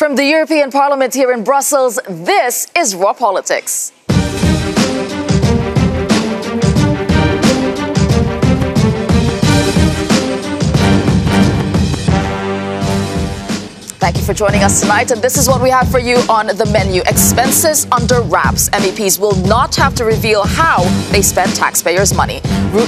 From the European Parliament here in Brussels, this is Raw Politics. Thank you for joining us tonight, and this is what we have for you on the menu. Expenses under wraps. MEPs will not have to reveal how they spent taxpayers' money.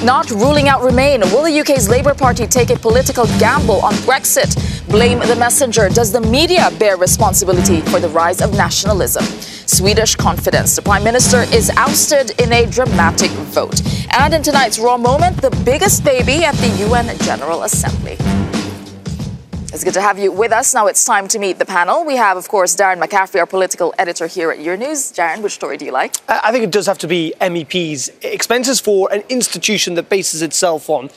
Not ruling out Remain. Will the UK's Labour Party take a political gamble on Brexit? Blame the messenger. Does the media bear responsibility for the rise of nationalism? Swedish confidence. The Prime Minister is ousted in a dramatic vote. And in tonight's Raw Moment, the biggest baby at the UN General Assembly. It's good to have you with us. Now it's time to meet the panel. We have, of course, Darren McCaffrey, our political editor here at Euronews. Darren, which story do you like? I think it does have to be MEPs. Expenses for an institution that bases itself on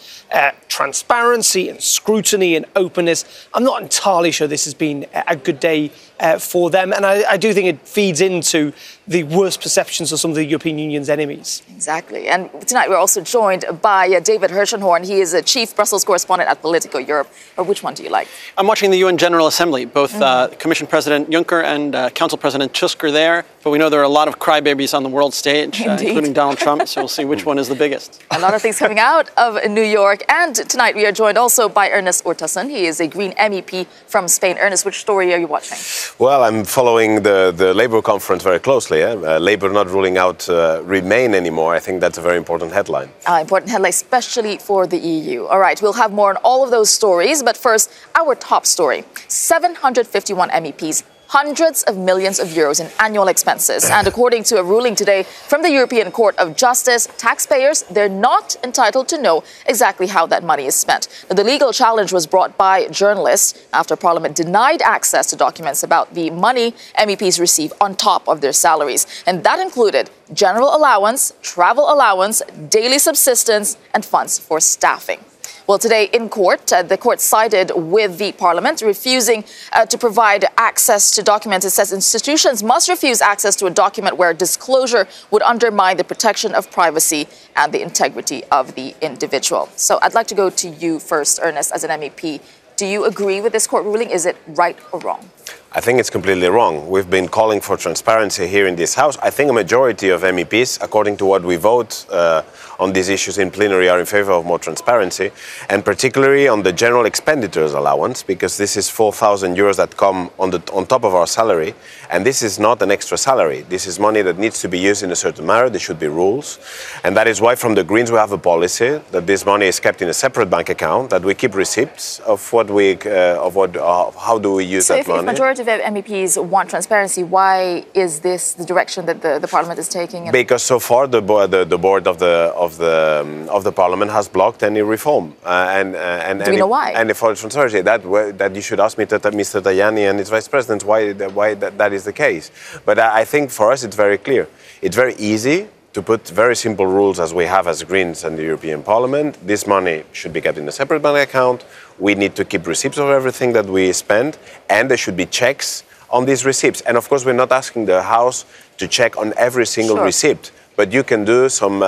transparency and scrutiny and openness. I'm not entirely sure this has been a good day for them. And I do think it feeds into the worst perceptions of some of the European Union's enemies. Exactly. And tonight we're also joined by David Hirschenhorn. He is a chief Brussels correspondent at Politico Europe. Or which one do you like? I'm watching the UN General Assembly. Both Commission President Juncker and Council President Tusk are there. But we know there are a lot of crybabies on the world stage, including Donald Trump. So we'll see which one is the biggest. A lot of things coming out of New York. And tonight we are joined also by Ernest Urtasun. He is a Green MEP from Spain. Ernest, which story are you watching? Well, I'm following the Labour conference very closely. Labour not ruling out Remain anymore. I think that's a very important headline. Important headline, especially for the EU. All right, we'll have more on all of those stories. But first, our top story. 751 MEPs. Hundreds of millions of euros in annual expenses. And according to a ruling today from the European Court of Justice, taxpayers, they're not entitled to know exactly how that money is spent. Now, the legal challenge was brought by journalists after Parliament denied access to documents about the money MEPs receive on top of their salaries. And that included general allowance, travel allowance, daily subsistence, and funds for staffing. Well, today in court, the court sided with the Parliament, refusing to provide access to documents. It says institutions must refuse access to a document where disclosure would undermine the protection of privacy and the integrity of the individual. So I'd like to go to you first, Ernest, as an MEP. Do you agree with this court ruling? Is it right or wrong? I think it's completely wrong. We've been calling for transparency here in this House. I think a majority of MEPs, according to what we vote on these issues in plenary, are in favour of more transparency, and particularly on the general expenditures allowance, because this is 4,000 euros that come on top of our salary, and this is not an extra salary. This is money that needs to be used in a certain manner. There should be rules, and that is why from the Greens we have a policy that this money is kept in a separate bank account, that we keep receipts of how do we use that money. If MEPs want transparency, why is this the direction that the Parliament is taking? Because so far the board of the Parliament has blocked any reform. Do we know why? And for transparency, that you should ask Mr. Tajani and his Vice President why that is the case. But I think for us it's very clear. It's very easy to put very simple rules as we have as Greens and the European Parliament. This money should be kept in a separate bank account. We need to keep receipts of everything that we spend, and there should be checks on these receipts. And of course, we're not asking the House to check on every single receipt, but you can do some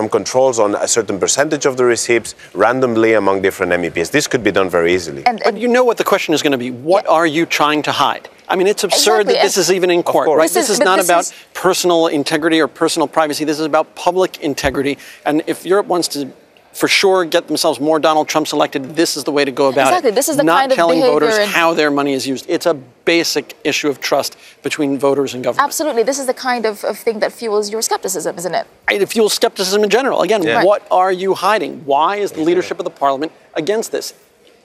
controls on a certain percentage of the receipts randomly among different MEPs. This could be done very easily. But you know what the question is going to be. What are you trying to hide? I mean, it's absurd that this is even in court, right? This is not about personal integrity or personal privacy. This is about public integrity. And if Europe wants to, for sure, get themselves more Donald Trumps elected, this is the way to go about it. This is the not kind of telling behavior voters how their money is used. It's a basic issue of trust between voters and government. Absolutely. This is the kind of thing that fuels your skepticism, isn't it? It fuels skepticism in general. Again, what are you hiding? Why is the leadership of the Parliament against this?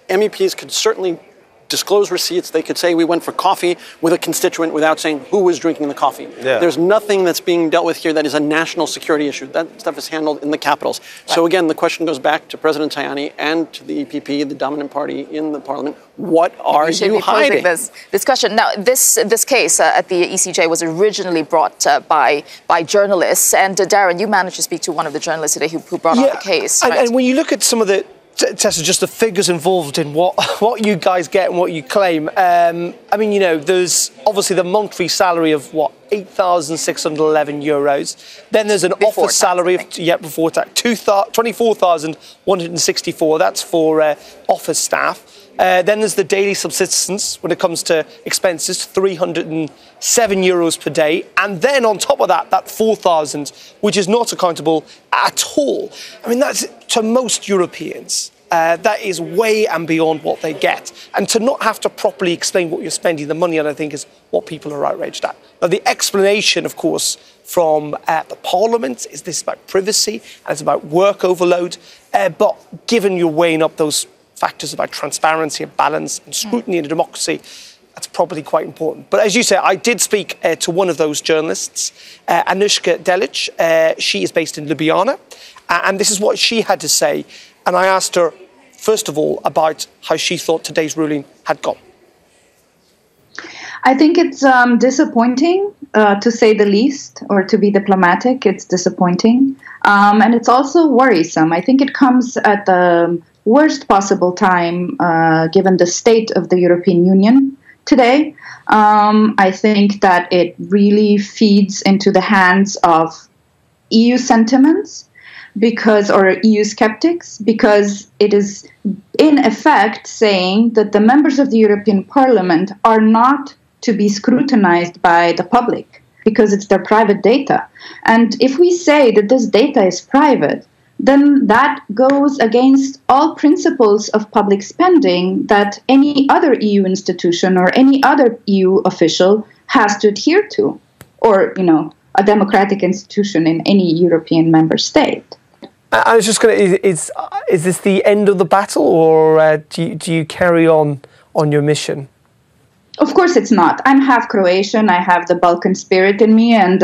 MEPs could certainly disclose receipts. They could say we went for coffee with a constituent without saying who was drinking the coffee. There's nothing that's being dealt with here that is a national security issue. That stuff is handled in the capitals. So again, the question goes back to President Tajani and to the EPP, the dominant party in the Parliament. What are you hiding? This question. Now, this case at the ECJ was originally brought by journalists. And Darren, you managed to speak to one of the journalists today who brought on the case. Right? And when you look at some of the Tessa, just the figures involved in what you guys get and what you claim. I mean, you know, there's obviously the monthly salary of 8,611 euros. Then there's an office salary of before tax 24,164. That's for office staff. Then there's the daily subsistence when it comes to expenses, €307 per day. And then on top of that, that 4,000, which is not accountable at all. I mean, that's to most Europeans. That is way and beyond what they get. And to not have to properly explain what you're spending the money on, I think, is what people are outraged at. Now, the explanation, of course, from the Parliament is this about privacy and it's about work overload. But given you're weighing up those factors about transparency and balance and scrutiny in a democracy, that's probably quite important. But as you say, I did speak to one of those journalists, Anushka Delic. She is based in Ljubljana. And this is what she had to say. And I asked her, first of all, about how she thought today's ruling had gone. I think it's disappointing, to say the least, or to be diplomatic. It's disappointing. And it's also worrisome. I think it comes at the worst possible time, given the state of the European Union today. I think that it really feeds into the hands of EU sentiments or EU skeptics, because it is in effect saying that the members of the European Parliament are not to be scrutinized by the public because it's their private data. And if we say that this data is private, then that goes against all principles of public spending that any other EU institution or any other EU official has to adhere to, or, a democratic institution in any European member state. I was just going to, is this the end of the battle, or do you carry on your mission? Of course it's not. I'm half Croatian. I have the Balkan spirit in me, and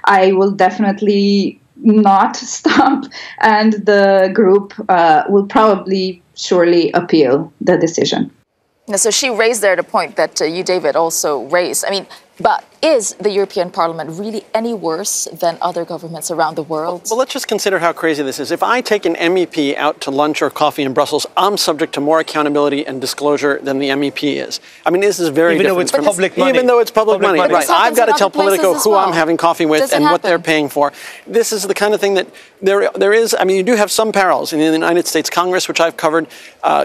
I will definitely not stop. And the group will surely appeal the decision. So she raised there the point that you, David, also raised. I mean, but is the European Parliament really any worse than other governments around the world? Well, let's just consider how crazy this is. If I take an MEP out to lunch or coffee in Brussels, I'm subject to more accountability and disclosure than the MEP is. I mean, this is very different. Even though it's public money. Even though it's public money, right. I've got to tell Politico who I'm having coffee with and what they're paying for. This is the kind of thing that there is. I mean, you do have some parallels. In the United States Congress, which I've covered,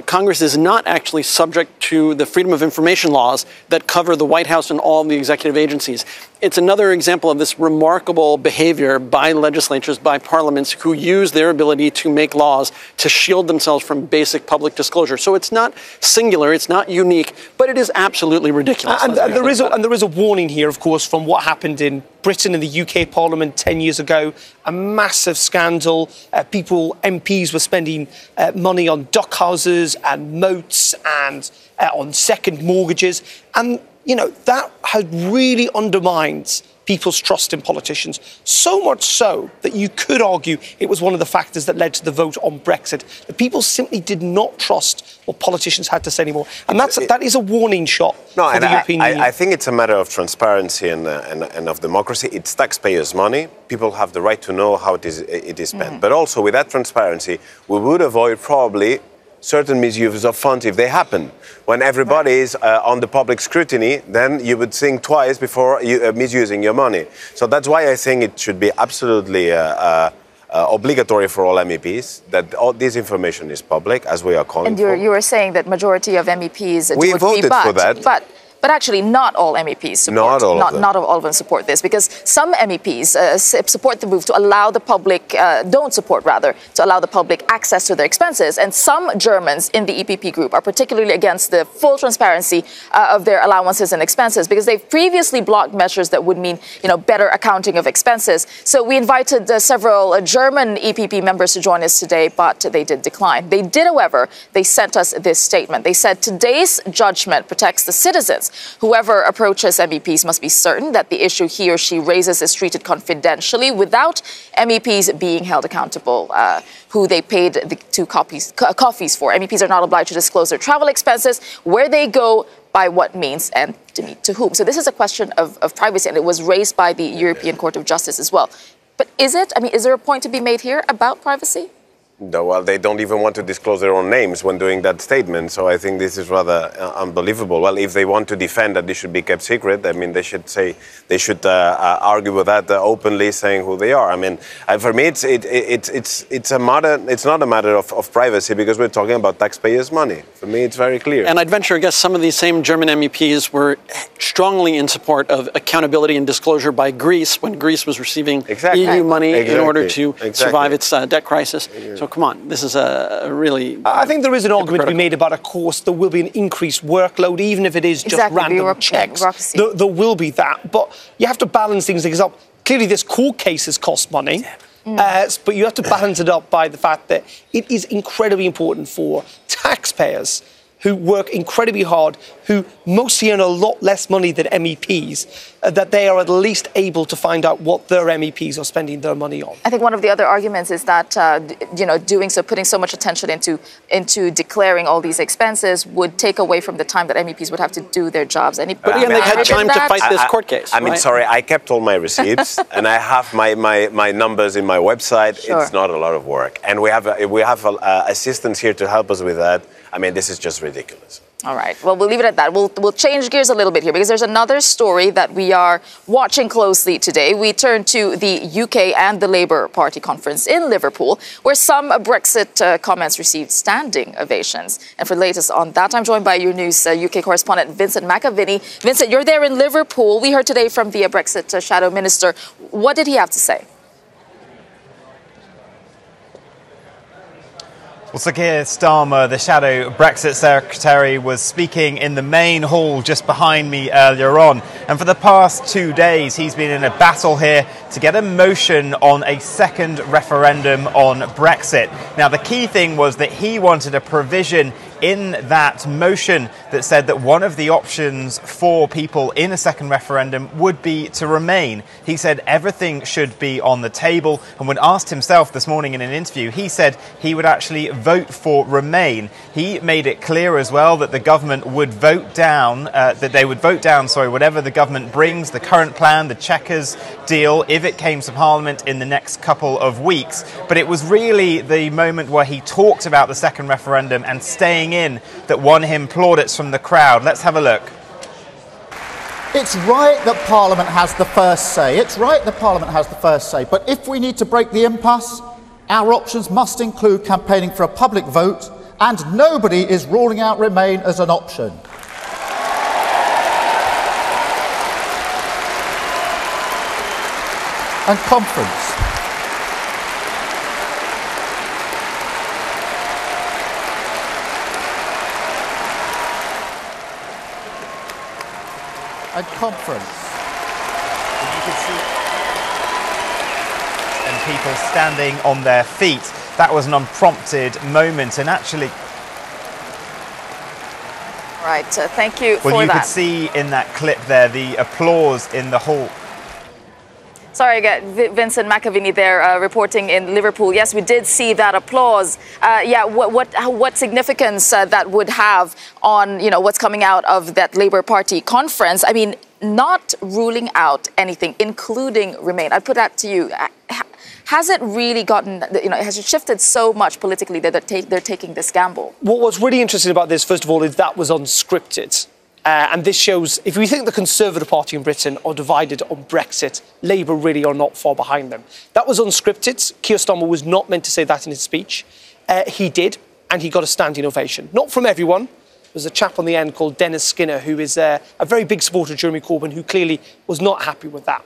Congress is not actually subject to the freedom of information laws that cover the White House and all the executive agencies. It's another example of this remarkable behavior by legislatures, by parliaments who use their ability to make laws to shield themselves from basic public disclosure. So it's not singular, it's not unique, but it is absolutely ridiculous. And there is a warning here, of course, from what happened in Britain and the UK Parliament 10 years ago. A massive scandal. MPs were spending money on duck houses and moats and on second mortgages. And that has really undermined people's trust in politicians, so much so that you could argue it was one of the factors that led to the vote on Brexit. The people simply did not trust what politicians had to say anymore. And that is a warning shot for the European Union. I think it's a matter of transparency and of democracy. It's taxpayers' money. People have the right to know how it is spent. But also, with that transparency, we would avoid probably certain misuse of funds if they happen. When everybody is on the public scrutiny, then you would think twice before misusing your money. So that's why I think it should be absolutely obligatory for all MEPs that all this information is public, as we are calling for. And you were saying that majority of MEPs we voted for that. But actually, not all MEPs support. Not all of them support this, because some MEPs support the move to allow the public, to allow the public access to their expenses. And some Germans in the EPP group are particularly against the full transparency of their allowances and expenses, because they've previously blocked measures that would mean, better accounting of expenses. So we invited several German EPP members to join us today, but they did decline. They did, however, they sent us this statement. They said today's judgment protects the citizens. Whoever approaches MEPs must be certain that the issue he or she raises is treated confidentially without MEPs being held accountable, who they paid the 2 coffees for. MEPs are not obliged to disclose their travel expenses, where they go, by what means, and to meet to whom. So this is a question of privacy, and it was raised by the European Court of Justice as well. But is there a point to be made here about privacy? No, well, they don't even want to disclose their own names when doing that statement. So I think this is rather unbelievable. Well, if they want to defend that this should be kept secret, I mean, they should argue with that openly, saying who they are. I mean, for me, it's a matter. It's not a matter of privacy because we're talking about taxpayers' money. For me, it's very clear. And I'd venture, I guess, some of these same German MEPs were strongly in support of accountability and disclosure by Greece when Greece was receiving EU money in order to survive its debt crisis. So come on, this is a really... I think there is an argument to be made about, of course, there will be an increased workload, even if it is just random checks. There will be that. But you have to balance things up. Clearly, this court case has cost money. But you have to balance it up by the fact that it is incredibly important for taxpayers who work incredibly hard, who mostly earn a lot less money than MEPs, that they are at least able to find out what their MEPs are spending their money on. I think one of the other arguments is that, doing so, putting so much attention into declaring all these expenses would take away from the time that MEPs would have to do their jobs. But again, they've had time to fight this court case. I mean, sorry, I kept all my receipts and I have my numbers in my website. Sure. It's not a lot of work. And we have assistants here to help us with that. I mean, this is just ridiculous. All right. Well, we'll leave it at that. We'll change gears a little bit here because there's another story that we are watching closely today. We turn to the UK and the Labour Party conference in Liverpool, where some Brexit comments received standing ovations. And for the latest on that, I'm joined by Euronews UK correspondent Vincent McAviney. Vincent, you're there in Liverpool. We heard today from the Brexit shadow minister. What did he have to say? Well, Sir Keir Starmer, the shadow Brexit secretary, was speaking in the main hall just behind me earlier on. And for the past 2 days, he's been in a battle here to get a motion on a second referendum on Brexit. Now, the key thing was that he wanted a provision in that motion that said that one of the options for people in a second referendum would be to remain. He said everything should be on the table, and when asked himself this morning in an interview, he said he would actually vote for remain. He made it clear as well that the government would vote down, whatever the government brings, the current plan, the Chequers deal, if it came to Parliament in the next couple of weeks. But it was really the moment where he talked about the second referendum and staying in that won him plaudits from the crowd. Let's have a look. It's right that Parliament has the first say. It's right that Parliament has the first say. But if we need to break the impasse, our options must include campaigning for a public vote, and nobody is ruling out Remain as an option. And conference. And conference. You could see and people standing on their feet. That was an unprompted moment, and actually... Right, thank you for that. Well, you could see in that clip there the applause in the hall. Sorry, Vincent McAviney there reporting in Liverpool. Yes, we did see that applause. What significance that would have on, what's coming out of that Labour Party conference? I mean, not ruling out anything, including Remain. I'd put that to you. Has it really gotten, has it shifted so much politically that they're taking this gamble? What's really interesting about this, first of all, is that was unscripted. And this shows, if we think the Conservative Party in Britain are divided on Brexit, Labour really are not far behind them. That was unscripted. Keir Starmer was not meant to say that in his speech. He did, and he got a standing ovation. Not from everyone. There's a chap on the end called Dennis Skinner, who is a very big supporter of Jeremy Corbyn, who clearly was not happy with that.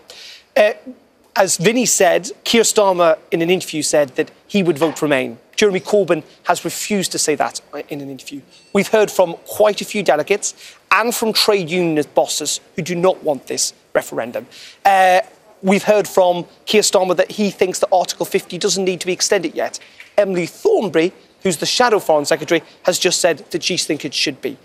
As Vinny said, Keir Starmer in an interview said that he would vote Remain. Jeremy Corbyn has refused to say that in an interview. We've heard from quite a few delegates and from trade union bosses who do not want this referendum. We've heard from Keir Starmer that he thinks that Article 50 doesn't need to be extended yet. Emily Thornberry, who's the Shadow Foreign Secretary, has just said that she thinks it should be.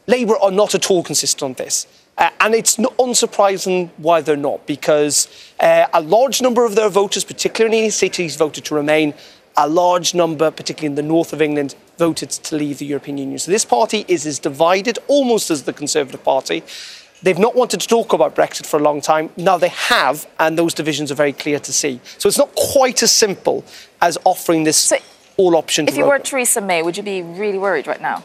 Labour are not at all consistent on this. And it's not unsurprising why they're not, because a large number of their voters, particularly in cities, voted to Remain. A large number, particularly in the north of England, voted to leave the European Union. So this party is as divided almost as the Conservative Party. They've not wanted to talk about Brexit for a long time. Now they have, and those divisions are very clear to see. So it's not quite as simple as offering this all options. If you were Theresa May, would you be really worried right now?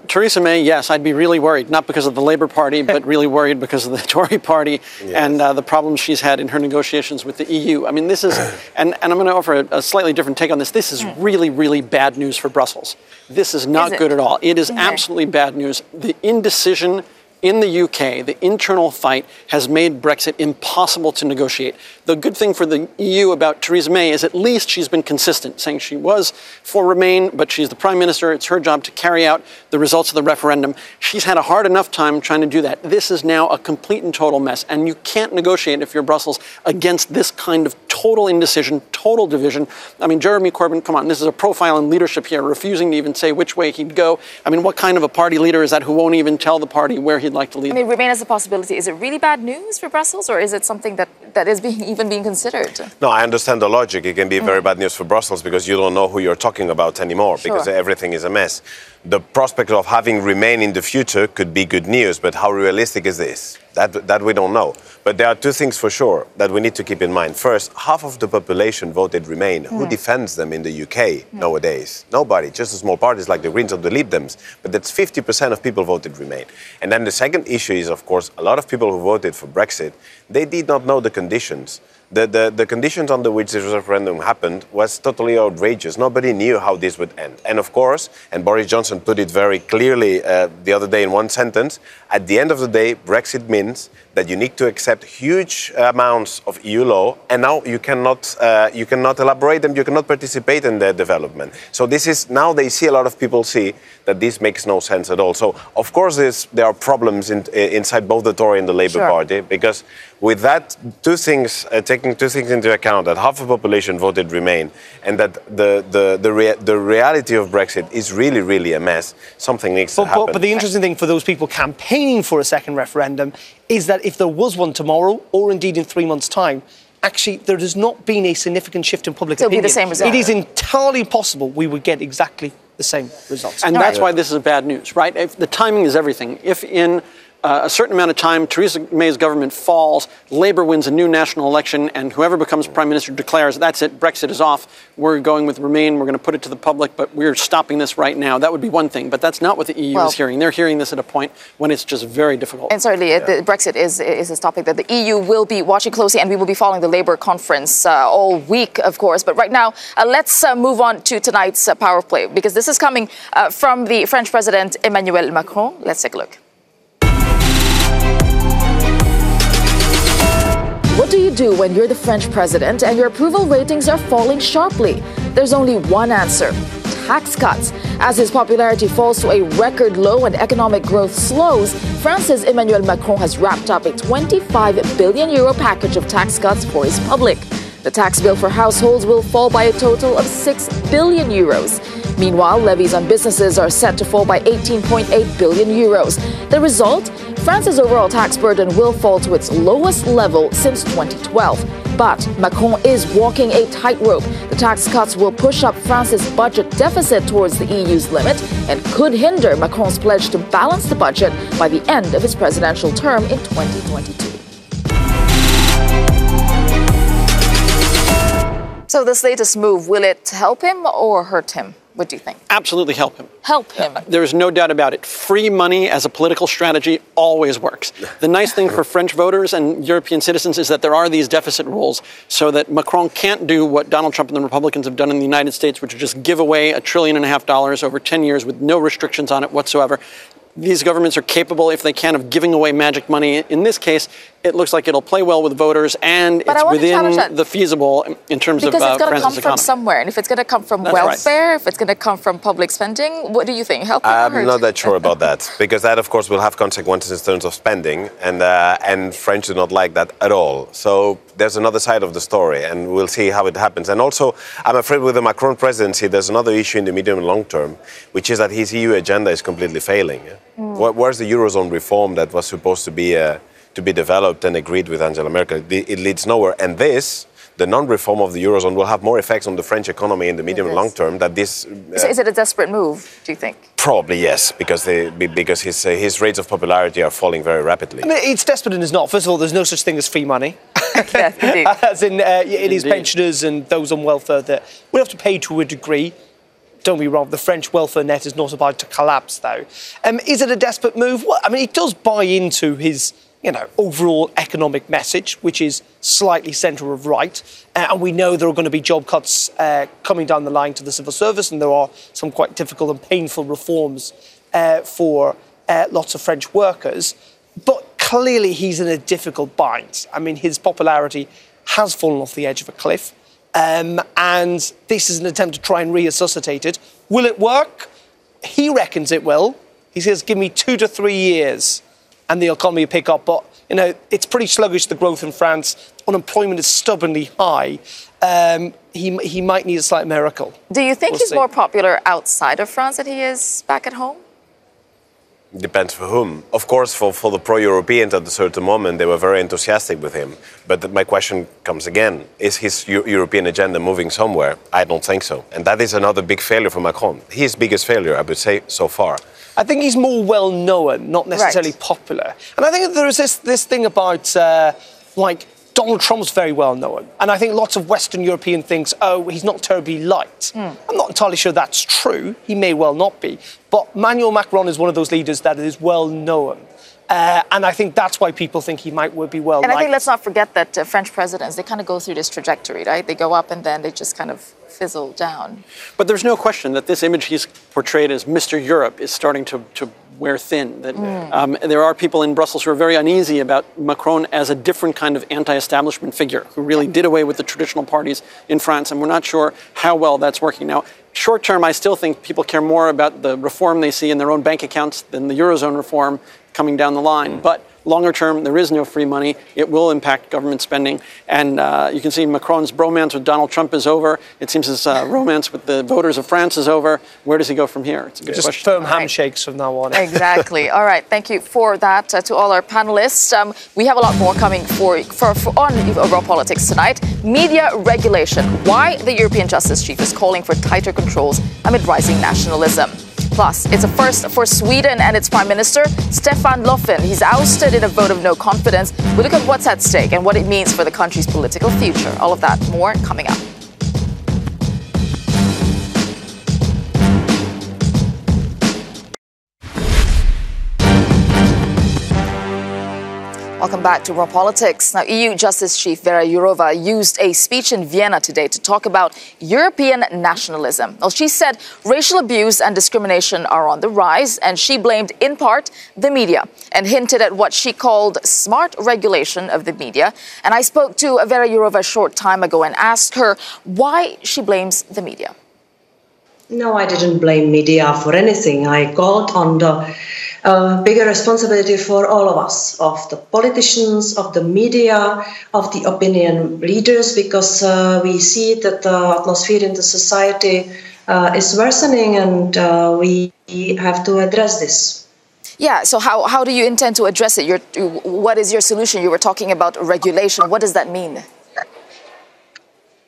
Theresa May, yes, I'd be really worried, not because of the Labour Party, but really worried because of the Tory Party and the problems she's had in her negotiations with the EU. I mean, this is, and I'm going to offer a slightly different take on this. This is really, really bad news for Brussels. This is not good at all. It is absolutely bad news. The indecision in the UK, the internal fight has made Brexit impossible to negotiate. The good thing for the EU about Theresa May is at least she's been consistent, saying she was for Remain, but she's the Prime Minister. It's her job to carry out the results of the referendum. She's had a hard enough time trying to do that. This is now a complete and total mess, and you can't negotiate if you're Brussels against this kind of total indecision, total division. I mean, Jeremy Corbyn, come on, this is a profile in leadership here, refusing to even say which way he'd go. I mean, what kind of a party leader is that who won't even tell the party where he'd like to lead? I mean, Remain as a possibility. Is it really bad news for Brussels, or is it something that is even being considered? No, I understand the logic. It can be very bad news for Brussels because you don't know who you're talking about anymore because everything is a mess. The prospect of having Remain in the future could be good news, but how realistic is this? That we don't know. But there are two things for sure that we need to keep in mind. First, half of the population voted Remain. Who defends them in the UK nowadays? Nobody, just the small parties like the Greens or the Lib Dems. But that's 50% of people voted Remain. And then the second issue is, of course, a lot of people who voted for Brexit, they did not know the conditions. The conditions under which this referendum happened was totally outrageous. Nobody knew how this would end. And of course, and Boris Johnson put it very clearly the other day in one sentence, at the end of the day, Brexit means that you need to accept huge amounts of EU law, and now you cannot elaborate them, you cannot participate in their development. So this is, now they see, a lot of people see that this makes no sense at all. So of course there are problems inside both the Tory and the Labour Party, because with that, taking two things into account, that half the population voted Remain, and that the reality of Brexit is really, really a mess, something needs to happen. But the interesting thing for those people campaigning for a second referendum is that if there was one tomorrow, or indeed in 3 months' time, actually there has not been a significant shift in public opinion. It'll be the same result. It is entirely possible we would get exactly the same results. And that's why this is bad news, right? If the timing is everything. If in a certain amount of time, Theresa May's government falls, Labour wins a new national election, and whoever becomes Prime Minister declares, that's it, Brexit is off, we're going with Remain, we're going to put it to the public, but we're stopping this right now. That would be one thing, but that's not what the EU is hearing. They're hearing this at a point when it's just very difficult. And certainly, Brexit is a topic that the EU will be watching closely, and we will be following the Labour conference all week, of course. But right now, let's move on to tonight's Power Play, because this is coming from the French President Emmanuel Macron. Let's take a look. What do you do when you're the French president and your approval ratings are falling sharply? There's only one answer: tax cuts. As his popularity falls to a record low and economic growth slows, France's Emmanuel Macron has wrapped up a €25 billion package of tax cuts for his public. The tax bill for households will fall by a total of €6 billion. Meanwhile, levies on businesses are set to fall by €18.8 billion. The result? France's overall tax burden will fall to its lowest level since 2012. But Macron is walking a tightrope. The tax cuts will push up France's budget deficit towards the EU's limit and could hinder Macron's pledge to balance the budget by the end of his presidential term in 2022. So this latest move, will it help him or hurt him? What do you think? Absolutely help him. Help him. There is no doubt about it. Free money as a political strategy always works. The nice thing for French voters and European citizens is that there are these deficit rules so that Macron can't do what Donald Trump and the Republicans have done in the United States, which is just give away $1.5 trillion over 10 years with no restrictions on it whatsoever. These governments are capable, if they can, of giving away magic money. In this case, it looks like it'll play well with voters, and it's within the feasible in terms of France's economy. Because it's going to come from somewhere, and if it's going to come from welfare, if it's going to come from public spending, what do you think? Help I'm not that sure about that, because that, of course, will have consequences in terms of spending, and French do not like that at all. So there's another side of the story, and we'll see how it happens. And also, I'm afraid with the Macron presidency, there's another issue in the medium and long term, which is that his EU agenda is completely failing. Where's the Eurozone reform that was supposed to be developed and agreed with Angela Merkel? It leads nowhere. And this the non-reform of the Eurozone will have more effects on the French economy in the medium and long term than this. So is it a desperate move, do you think? Probably yes, because his rates of popularity are falling very rapidly. I mean, it's desperate and it's not. First of all, there's no such thing as free money. Yes, indeed. As in, it is pensioners and those on welfare that will have to pay to a degree. Don't be wrong, the French welfare net is not about to collapse, though. Is it a desperate move? Well, I mean, it does buy into his, overall economic message, which is slightly centre of right. And we know there are going to be job cuts coming down the line to the civil service, and there are some quite difficult and painful reforms for lots of French workers. But clearly he's in a difficult bind. I mean, his popularity has fallen off the edge of a cliff. And this is an attempt to try and resuscitate it. Will it work? He reckons it will. He says, give me 2 to 3 years and the economy will pick up. But, it's pretty sluggish, the growth in France. Unemployment is stubbornly high. He might need a slight miracle. Do you think he's more popular outside of France than he is back at home? Depends for whom. Of course, for the pro-Europeans at a certain moment, they were very enthusiastic with him. But my question comes again, is his European agenda moving somewhere? I don't think so. And that is another big failure for Macron. His biggest failure, I would say, so far. I think he's more well-known, not necessarily popular. And I think there is this thing about, Donald Trump's very well-known. And I think lots of Western European thinks, he's not terribly liked. I'm not entirely sure that's true. He may well not be. But Emmanuel Macron is one of those leaders that is well-known. And I think that's why people think he might be well-liked. And I think let's not forget that French presidents, they kind of go through this trajectory, right? They go up and then they just kind of fizzle down. But there's no question that this image he's portrayed as Mr. Europe is starting to wear thin. That there are people in Brussels who are very uneasy about Macron as a different kind of anti-establishment figure who really did away with the traditional parties in France, and we're not sure how well that's working. Now, short term, I still think people care more about the reform they see in their own bank accounts than the Eurozone reform coming down the line. But longer term, there is no free money. It will impact government spending. And you can see Macron's bromance with Donald Trump is over. It seems his romance with the voters of France is over. Where does he go from here? It's a good question. Just firm handshakes from now on. Exactly. All right. Thank you for that to all our panelists. We have a lot more coming on Raw Politics tonight. Media regulation. Why the European Justice Chief is calling for tighter controls amid rising nationalism. Plus, it's a first for Sweden and its Prime Minister, Stefan Löfven. He's ousted in a vote of no confidence. We look at what's at stake and what it means for the country's political future. All of that, more coming up. Welcome back to Raw Politics. Now, EU Justice Chief Vera Jourova used a speech in Vienna today to talk about European nationalism. Well, she said racial abuse and discrimination are on the rise, and she blamed, in part, the media and hinted at what she called smart regulation of the media. And I spoke to Vera Jourova a short time ago and asked her why she blames the media. No, I didn't blame media for anything. I called on the bigger responsibility for all of us, of the politicians, of the media, of the opinion leaders, because we see that the atmosphere in the society is worsening, and we have to address this. Yeah, so how do you intend to address it? What is your solution? You were talking about regulation. What does that mean?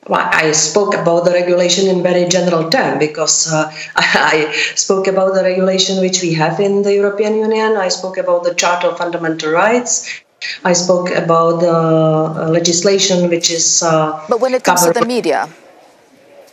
Well, I spoke about the regulation in very general terms because I spoke about the regulation which we have in the European Union. I spoke about the Charter of Fundamental Rights. I spoke about the legislation which is... But when it comes to the media?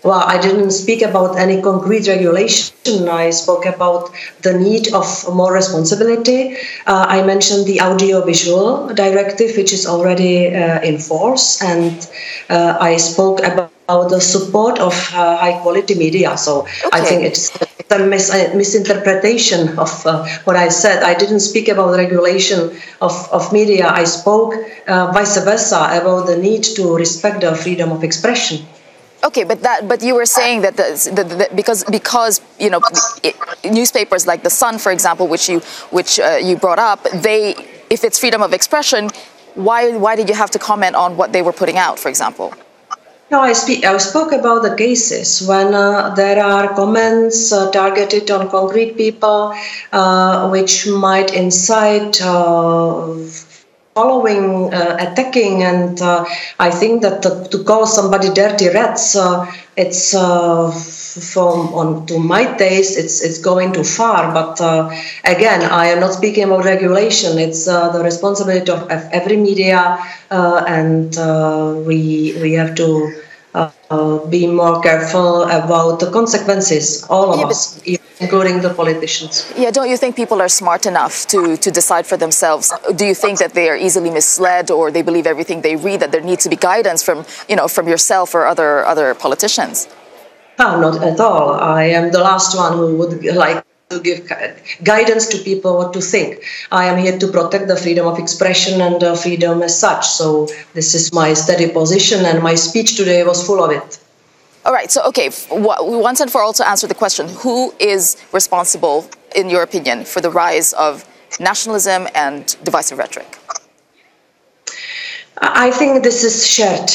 Well, I didn't speak about any concrete regulation. I spoke about the need of more responsibility. I mentioned the audiovisual directive, which is already in force, and I spoke about the support of high-quality media. So I think it's a misinterpretation of what I said. I didn't speak about regulation of media. I spoke vice versa about the need to respect the freedom of expression. Okay, but you were saying that because you know newspapers like The Sun, for example, which you brought up, if it's freedom of expression, why did you have to comment on what they were putting out, for example? No, I spoke about the cases when there are comments targeted on concrete people, which might incite following, attacking, and I think that to call somebody dirty rats, it's to my taste, it's going too far. But again, I am not speaking about regulation. It's the responsibility of every media, and we have to be more careful about the consequences, all of us, including the politicians. Yeah, don't you think people are smart enough to decide for themselves? Do you think that they are easily misled, or they believe everything they read, that there needs to be guidance from yourself or other politicians? No, not at all. I am the last one who would like to give guidance to people what to think. I am here to protect the freedom of expression and freedom as such. So this is my steady position, and my speech today was full of it. All right. So, okay, once and for all, to answer the question, who is responsible, in your opinion, for the rise of nationalism and divisive rhetoric? I think this is shared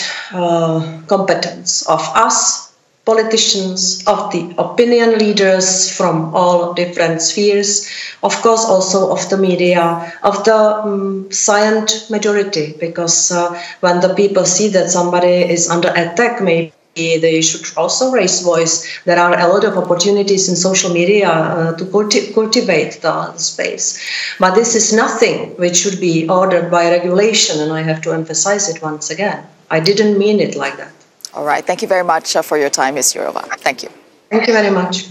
competence of us, politicians, of the opinion leaders from all different spheres, of course also of the media, of the silent majority, because when the people see that somebody is under attack, maybe they should also raise voice. There are a lot of opportunities in social media to cultivate the space. But this is nothing which should be ordered by regulation, and I have to emphasize it once again. I didn't mean it like that. All right. Thank you very much for your time, Ms. Jourova. Thank you. Thank you very much.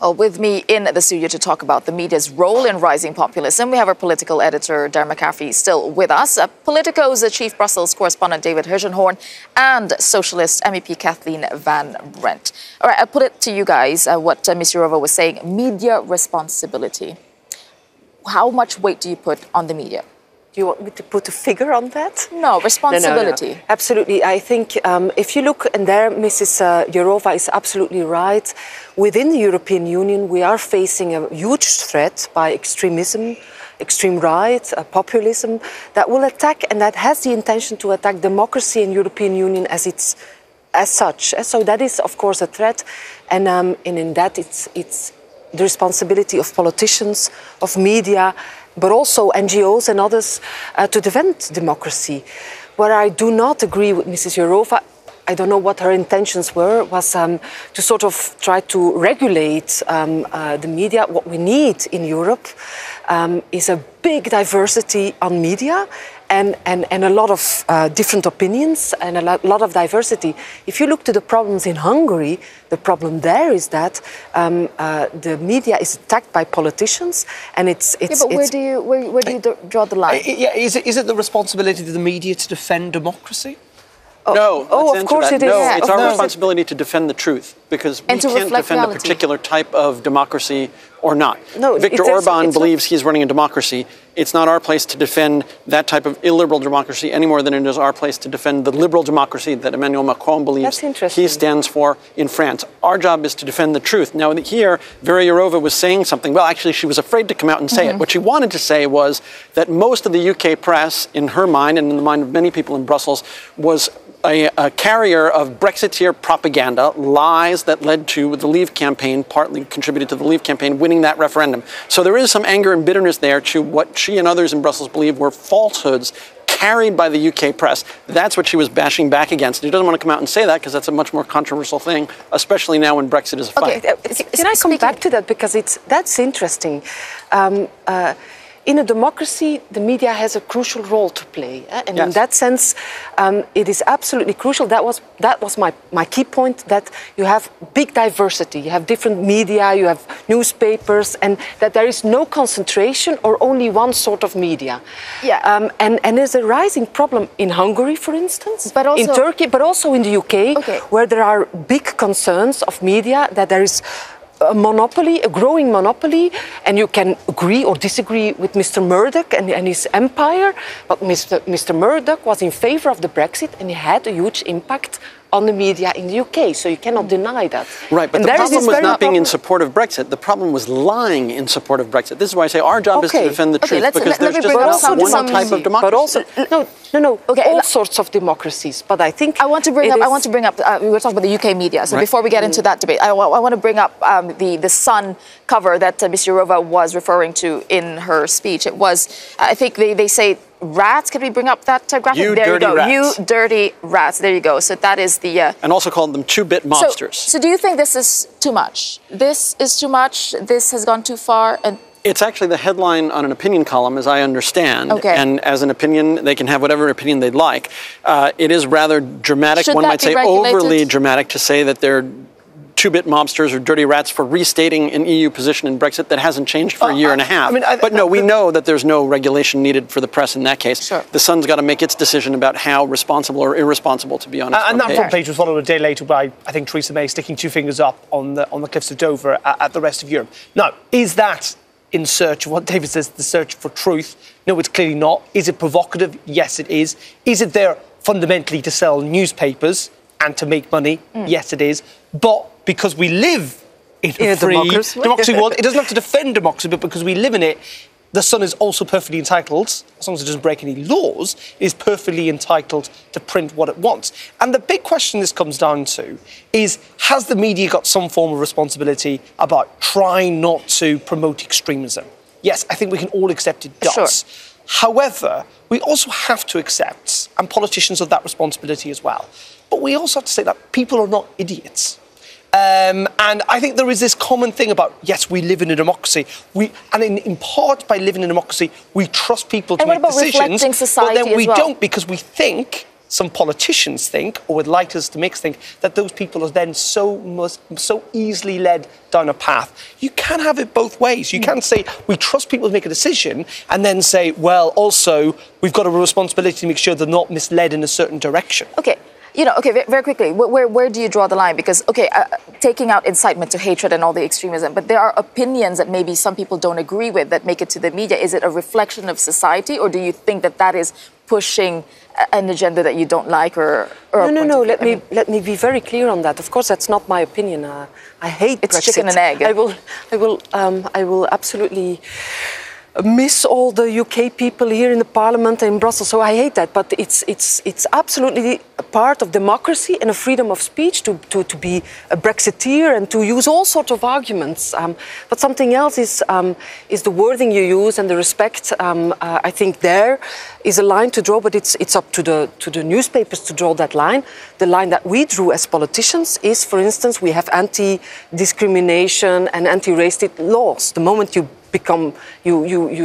Well, with me in the studio to talk about the media's role in rising populism, we have our political editor, Darren McCaffrey, still with us, Politico's chief Brussels correspondent, David Hirschenhorn, and socialist MEP Kathleen Van Brent. All right, I'll put it to you guys, what Ms. Jourova was saying, media responsibility. How much weight do you put on the media? Do you want me to put a figure on that? No, responsibility. No. Absolutely. I think if you look, and there Mrs. Jourova is absolutely right, within the European Union we are facing a huge threat by extremism, extreme right, populism, that will attack, and that has the intention to attack democracy in European Union as such. So that is, of course, a threat, and in that it's the responsibility of politicians, of media, but also NGOs and others to defend democracy. Where I do not agree with Mrs. Jourova, I don't know what her intentions were, was to sort of try to regulate the media. What we need in Europe is a big diversity on media and a lot of different opinions and a lot of diversity. If you look to the problems in Hungary, the problem there is that the media is attacked by politicians, and it's. Yeah, but where do you draw the line? Is it the responsibility of the media to defend democracy? No. Of course it is. No, it's our responsibility to defend the truth, because we can't defend reality. a particular type of democracy or not. No, Viktor Orban believes he's running a democracy. It's not our place to defend that type of illiberal democracy any more than it is our place to defend the liberal democracy that Emmanuel Macron believes he stands for in France. Our job is to defend the truth. Now, here, Vera Jourova was saying something. Well, actually, she was afraid to come out and say it. What she wanted to say was that most of the UK press, in her mind and in the mind of many people in Brussels, was a carrier of Brexiteer propaganda, lies that led to the Leave campaign, partly contributed to the Leave campaign winning that referendum. So there is some anger and bitterness there to what she and others in Brussels believe were falsehoods carried by the UK press. That's what she was bashing back against. She doesn't want to come out and say that because that's a much more controversial thing, especially now when Brexit is a fight. Okay. Can I come back to that, because that's interesting. In a democracy, the media has a crucial role to play, and in that sense, it is absolutely crucial. That was my key point. That you have big diversity, you have different media, you have newspapers, and that there is no concentration or only one sort of media. Yeah. And there's a rising problem in Hungary, for instance, but also in Turkey, but also in the UK, where there are big concerns of media, that there is a monopoly, a growing monopoly, and you can agree or disagree with Mr. Murdoch and his empire, but Mr. Murdoch was in favor of the Brexit, and he had a huge impact on the media in the UK, so you cannot deny that. Right, but and the problem was not being in problem. support of Brexit. The problem was lying in support of Brexit. This is why I say our job is to defend the truth, because there's just one type of democracy. But also, no, all sorts of democracies. But I think I want to bring up. We were talking about the UK media. So before we get into that debate, I want to bring up the Sun cover that Ms. Jourova was referring to in her speech. It was, I think they say, rats. Can we bring up that graphic? You there dirty you go. rats. You dirty rats. There you go. So that is the... and also called them two-bit mobsters. So do you think this is too much? This is too much? This has gone too far? And it's actually the headline on an opinion column, as I understand. Okay. And as an opinion, they can have whatever opinion they'd like. It is rather dramatic. Should one that might be say regulated? overly dramatic to say that they're two-bit mobsters or dirty rats for restating an EU position in Brexit that hasn't changed for a year and a half. But no, we know that there's no regulation needed for the press in that case. Sure. The Sun's got to make its decision about how responsible or irresponsible to be on its And that front front page was followed a day later by, I think, Theresa May sticking two fingers up on the cliffs of Dover at the rest of Europe. Now, is that in search of what David says, the search for truth? No, it's clearly not. Is it provocative? Yes, it is. Is it there fundamentally to sell newspapers and to make money? Yes, it is. But because we live in a free democracy world, it doesn't have to defend democracy, but because we live in it, the Sun is also perfectly entitled, as long as it doesn't break any laws, is perfectly entitled to print what it wants. And the big question this comes down to is, has the media got some form of responsibility about trying not to promote extremism? Yes, I think we can all accept it does. Sure. However, we also have to accept, and politicians have that responsibility as well, but we also have to say that people are not idiots. And I think there is this common thing about, yes, we live in a democracy. And in part, by living in a democracy, we trust people to make decisions. But then we don't, because we think, some politicians think, or would like us to make us think, that those people are then so easily led down a path. You can't have it both ways. You can't say, we trust people to make a decision, and then say, well, also, we've got a responsibility to make sure they're not misled in a certain direction. Okay. Very quickly, where do you draw the line? Because, taking out incitement to hatred and all the extremism, but there are opinions that maybe some people don't agree with that make it to the media. Is it a reflection of society, or do you think that is pushing an agenda that you don't like, or No. Let me be very clear on that. Of course, that's not my opinion. I hate Brexit. It's chicken and egg. I will absolutely miss all the UK people here in the Parliament and in Brussels, so I hate that. But it's absolutely a part of democracy and a freedom of speech to be a Brexiteer and to use all sorts of arguments. But something else is the wording you use and the respect. I think there is a line to draw, but it's up to the newspapers to draw that line. The line that we drew as politicians is, for instance, we have anti-discrimination and anti-racist laws. The moment you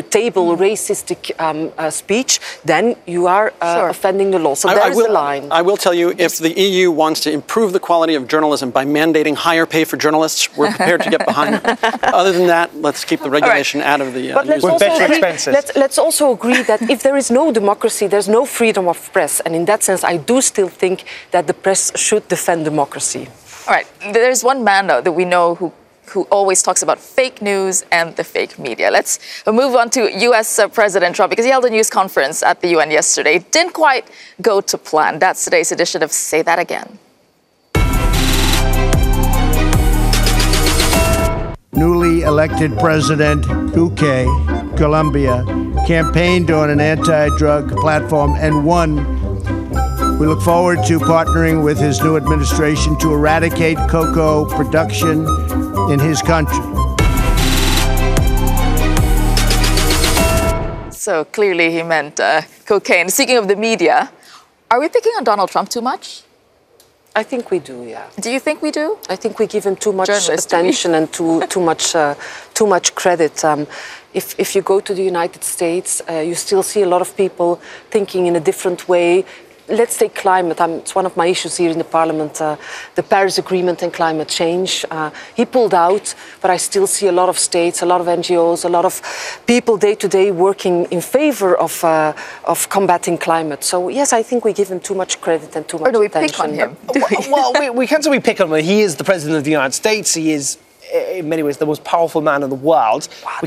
table racistic speech, then you are offending the law. So there's the line. I will tell you, if the EU wants to improve the quality of journalism by mandating higher pay for journalists, we're prepared to get behind it. Other than that, let's keep the regulation out of the But let's also agree that if there is no democracy, there's no freedom of press. And in that sense, I do still think that the press should defend democracy. All right. There's one man, though, that we know who always talks about fake news and the fake media. Let's move on to U.S. President Trump, because he held a news conference at the UN yesterday. Didn't quite go to plan. That's today's edition of Say That Again. Newly elected President Duque, Colombia, campaigned on an anti-drug platform and won. We look forward to partnering with his new administration to eradicate cocoa production in his country. So clearly he meant cocaine. Speaking of the media, are we picking on Donald Trump too much? I think we do, yeah. Do you think we do? I think we give him too much attention and too much credit. If you go to the United States, you still see a lot of people thinking in a different way. Let's take climate. It's one of my issues here in the Parliament, the Paris Agreement and climate change. He pulled out, but I still see a lot of states, a lot of NGOs, a lot of people day to day working in favor of combating climate. So yes, I think we give him too much credit and too much attention. Or do we pick on him? Well, we can't say we pick on him. He is the President of the United States. He is in many ways the most powerful man in the world. Wow,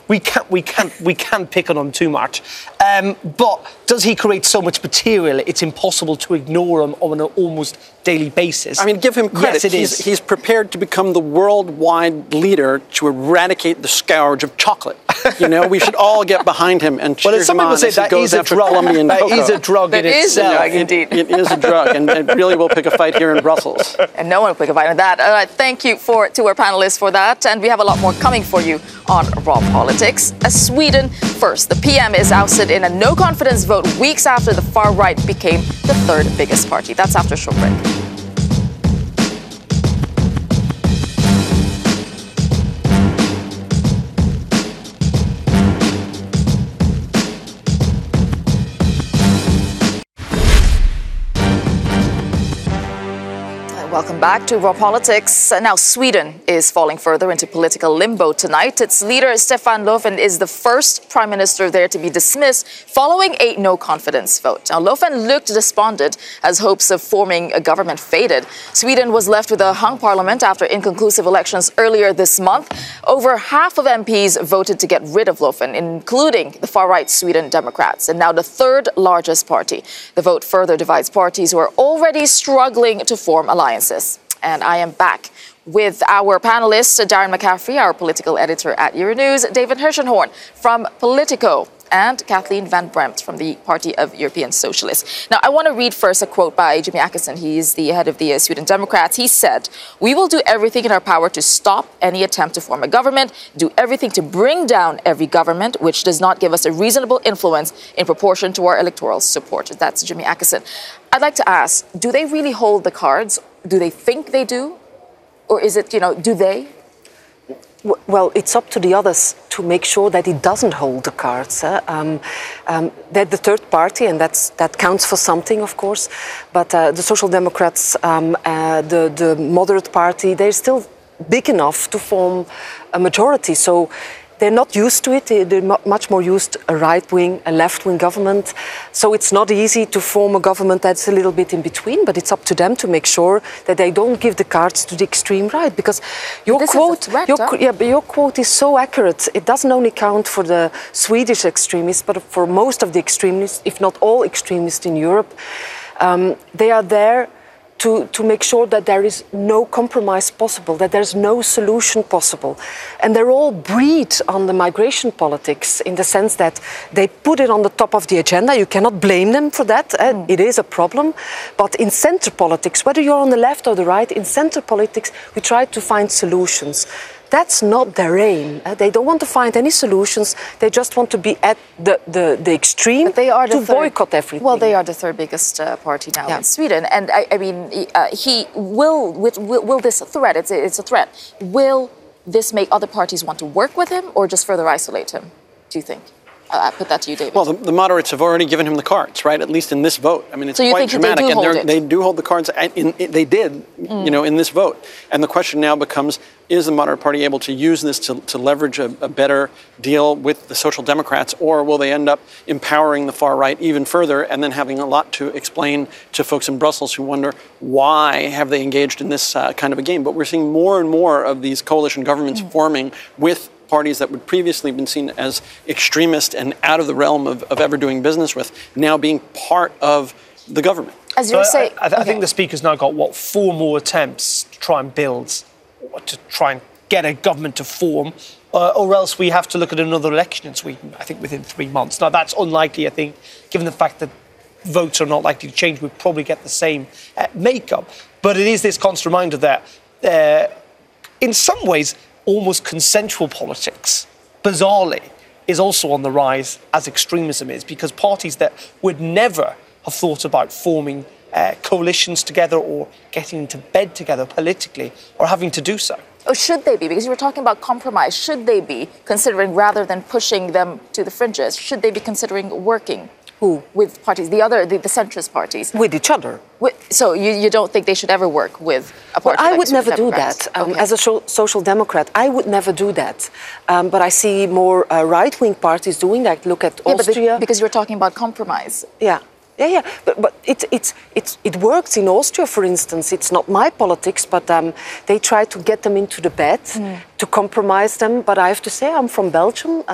we can't pick on him too much. But does he create so much material? It's impossible to ignore him on an almost daily basis. I mean, give him credit. Yes, it is. He's prepared to become the worldwide leader to eradicate the scourge of chocolate. You know, we should all get behind him and cheer him on as he goes after Colombian cocoa. That is a drug in itself. That is a drug, indeed. It is a drug, and it really will pick a fight here in Brussels. And no one will pick a fight on that. All right, thank you to our panelists for that. And we have a lot more coming for you on Raw Politics. Sweden first. The PM is ousted in a no-confidence vote weeks after the far right became the third biggest party. That's after a short break. Welcome back to Raw Politics. Now, Sweden is falling further into political limbo tonight. Its leader, Stefan Löfven, is the first prime minister there to be dismissed following a no-confidence vote. Now, Löfven looked despondent as hopes of forming a government faded. Sweden was left with a hung parliament after inconclusive elections earlier this month. Over half of MPs voted to get rid of Löfven, including the far-right Sweden Democrats, and now the third largest party. The vote further divides parties who are already struggling to form alliances. And I am back with our panelists, Darren McCaffrey, our political editor at Euronews, David Hirschenhorn from Politico, and Kathleen Van Bremt from the Party of European Socialists. Now, I want to read first a quote by Jimmy Åkesson. He is the head of the Sweden Democrats. He said, "We will do everything in our power to stop any attempt to form a government, do everything to bring down every government which does not give us a reasonable influence in proportion to our electoral support." That's Jimmy Åkesson. I'd like to ask, do they really hold the cards? Do they think they do? Or is it, do they? Well, it's up to the others to make sure that he doesn't hold the cards. They're the third party, and that counts for something, of course. But the Social Democrats, the moderate party, they're still big enough to form a majority. So they're not used to it. They're much more used to a right-wing, a left-wing government. So it's not easy to form a government that's a little bit in between, but it's up to them to make sure that they don't give the cards to the extreme right. Because your quote is so accurate. It doesn't only count for the Swedish extremists, but for most of the extremists, if not all extremists in Europe. They are there to make sure that there is no compromise possible, that there's no solution possible. And they're all breed on the migration politics in the sense that they put it on the top of the agenda. You cannot blame them for that. It is a problem. But in center politics, whether you're on the left or the right, in center politics, we try to find solutions. That's not their aim. They don't want to find any solutions. They just want to be at the extreme to boycott everything. Well, they are the third biggest party now in Sweden. And I mean, will this threat, it's a threat, will this make other parties want to work with him or just further isolate him, do you think? I put that to you, David. Well, the moderates have already given him the cards, right? At least in this vote. I mean, it's quite dramatic, and they do hold the cards. They did, in this vote. And the question now becomes: is the moderate party able to use this to leverage a better deal with the Social Democrats, or will they end up empowering the far right even further, and then having a lot to explain to folks in Brussels who wonder why have they engaged in this kind of a game? But we're seeing more and more of these coalition governments forming with parties that would previously been seen as extremist and out of the realm of ever doing business with, now being part of the government. As you say, I think the Speaker's now got, 4 more attempts to try and build, to try and get a government to form, or else we have to look at another election in Sweden, I think, within 3 months. Now, that's unlikely, I think, given the fact that votes are not likely to change. We'll probably get the same makeup. But it is this constant reminder that, in some ways, almost consensual politics, bizarrely, is also on the rise as extremism is, because parties that would never have thought about forming coalitions together or getting into bed together politically are having to do so. Or should they be? Because you were talking about compromise. Should they be considering, rather than pushing them to the fringes, should they be considering working? Who? With parties, the centrist parties. With each other. So you don't think they should ever work with a party? Well, I would never do that. As a social democrat, I would never do that. But I see more right-wing parties doing that. Look at Austria. Because you're talking about compromise. Yeah. Yeah. But it works in Austria, for instance. It's not my politics, but they try to get them into the bed to compromise them. But I have to say, I'm from Belgium.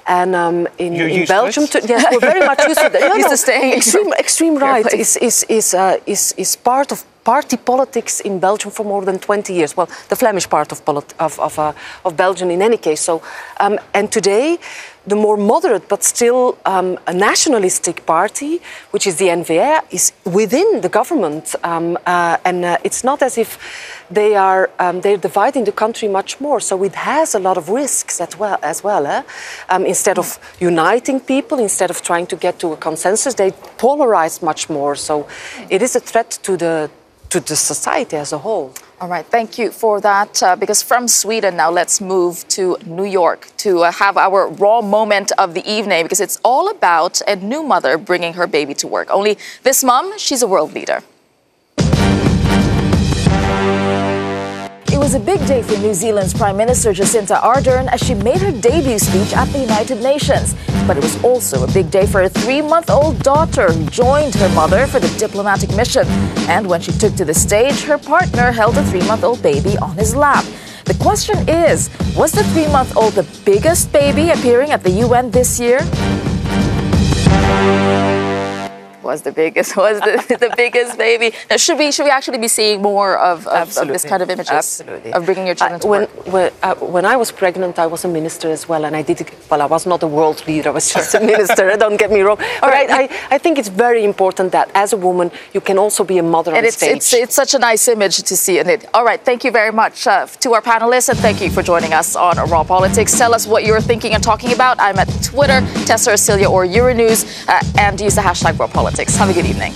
And in Belgium, yes, we're very much used to that. Used to staying extreme right is part of party politics in Belgium for more than 20 years. Well, the Flemish part of Belgium, in any case. So, and today, the more moderate but still a nationalistic party, which is the NVA, is within the government, and it's not as if they're dividing the country much more. So it has a lot of risks as well. Instead of uniting people, instead of trying to get to a consensus, they polarize much more. So it is a threat to the society as a whole. All right, thank you for that. Because from Sweden now, let's move to New York to have our raw moment of the evening, because it's all about a new mother bringing her baby to work. Only this mom, she's a world leader. It was a big day for New Zealand's Prime Minister Jacinda Ardern as she made her debut speech at the United Nations. But it was also a big day for her 3-month-old daughter, who joined her mother for the diplomatic mission. And when she took to the stage, her partner held a 3-month-old baby on his lap. The question is, was the 3-month-old the biggest baby appearing at the UN this year? Was the biggest baby? Now, should we actually be seeing more of this kind of images? Absolutely. Of bringing your children to work? When I was pregnant, I was a minister as well, and I was not a world leader, I was just a minister, don't get me wrong. But I think it's very important that as a woman, you can also be a mother on stage. It's such a nice image to see in it. All right, thank you very much to our panelists, and thank you for joining us on Raw Politics. Tell us what you're thinking and talking about. I'm at Twitter, Tessa Ercilia or Euronews, and use the hashtag Raw Politics. Have a good evening.